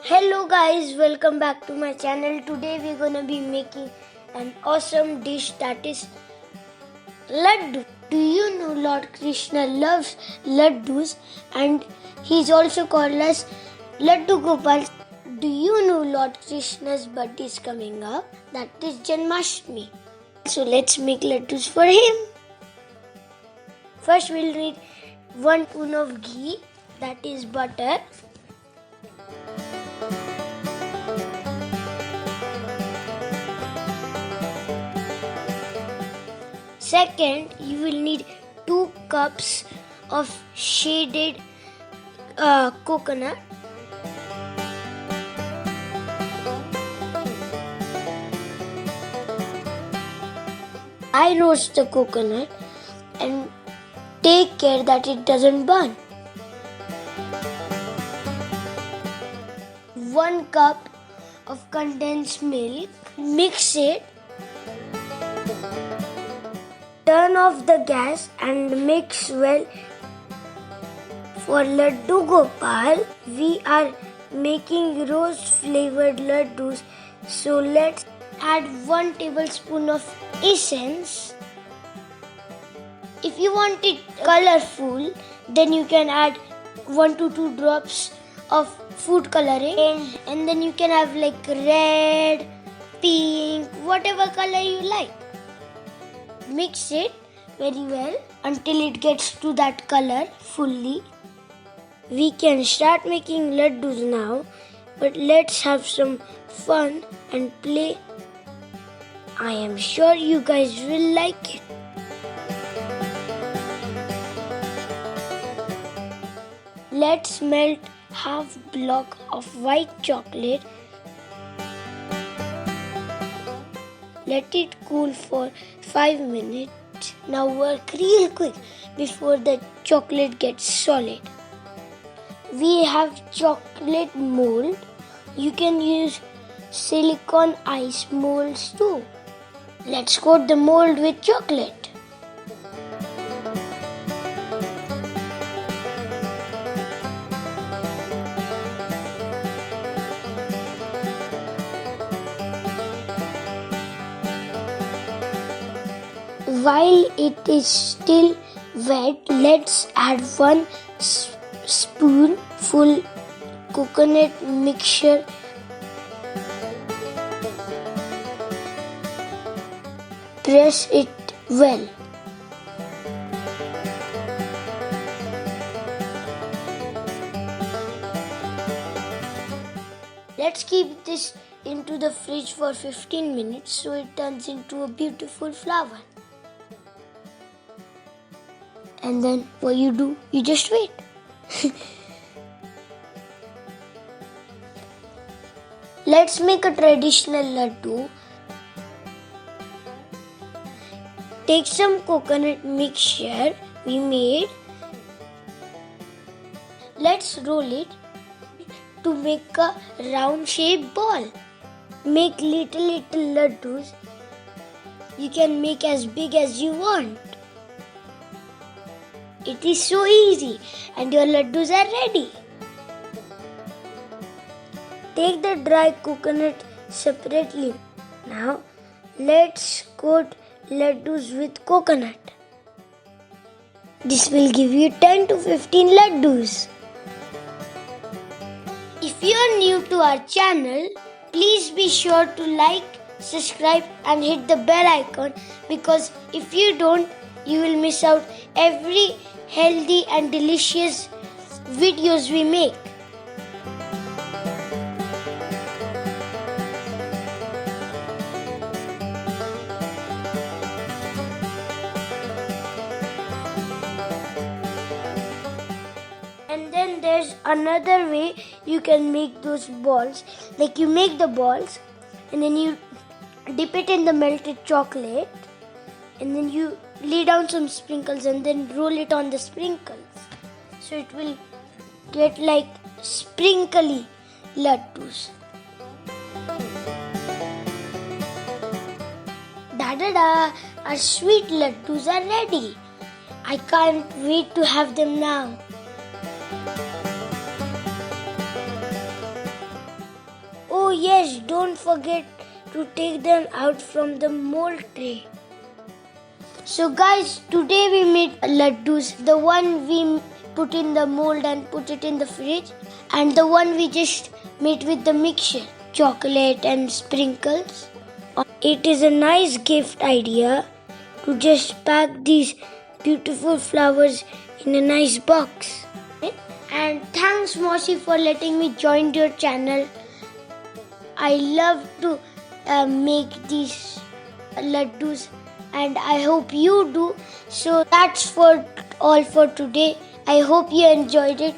Hello guys, welcome back to my channel. Today we're gonna be making an awesome dish that is laddu. Do you know Lord Krishna loves laddus and he's also called as Laddu Gopal. Do you know Lord Krishna's birthday is coming up? That is Janmashtami. So let's make laddus for him. First we'll need 1 spoon of ghee, that is butter. Second, you will need 2 cups of shaded coconut. I roast the coconut and take care that it doesn't burn. 1 cup of condensed milk. Mix it. Turn off the gas and mix well. For Laddu Gopal, we are making rose flavored laddus. So let's add 1 tablespoon of essence. If you want it colorful, then you can add 1 to 2 drops of food coloring, and then you can have like red, pink, whatever color you like. Mix it very well until it gets to that color fully. We can start making laddus now, but let's have some fun and play. I am sure you guys will like it. Let's melt half block of white chocolate. Let it cool for 5 minutes. Now work real quick before the chocolate gets solid. We have chocolate mold. You can use silicone ice molds too. Let's coat the mold with chocolate. While it is still wet, let's add 1 spoonful coconut mixture. Press it well. Let's keep this into the fridge for 15 minutes so it turns into a beautiful flower. And then what you do, you just wait. Let's make a traditional laddu. Take some coconut mixture we made. Let's roll it to make a round shaped ball. Make little laddus. You can make as big as you want. It is so easy and your laddus are ready. Take the dry coconut separately. Now let's coat laddus with coconut. This will give you 10 to 15 laddus. If you are new to our channel, please be sure to like, subscribe and hit the bell icon, because if you don't, you will miss out every healthy and delicious videos we make. And then there's another way you can make those balls. Like you make the balls and then you dip it in the melted chocolate and then you lay down some sprinkles and then roll it on the sprinkles. So it will get like sprinkly laddus. Da-da-da! Our sweet laddus are ready. I can't wait to have them now. yes, don't forget to take them out from the mold tray. So guys, today we made laddus. The one we put in the mold and put it in the fridge, and the one we just made with the mixture, chocolate and sprinkles. It is a nice gift idea to just pack these beautiful flowers in a nice box. And thanks Mosi for letting me join your channel. I love to make these laddus and I hope you do. So that's all for today. I hope you enjoyed it.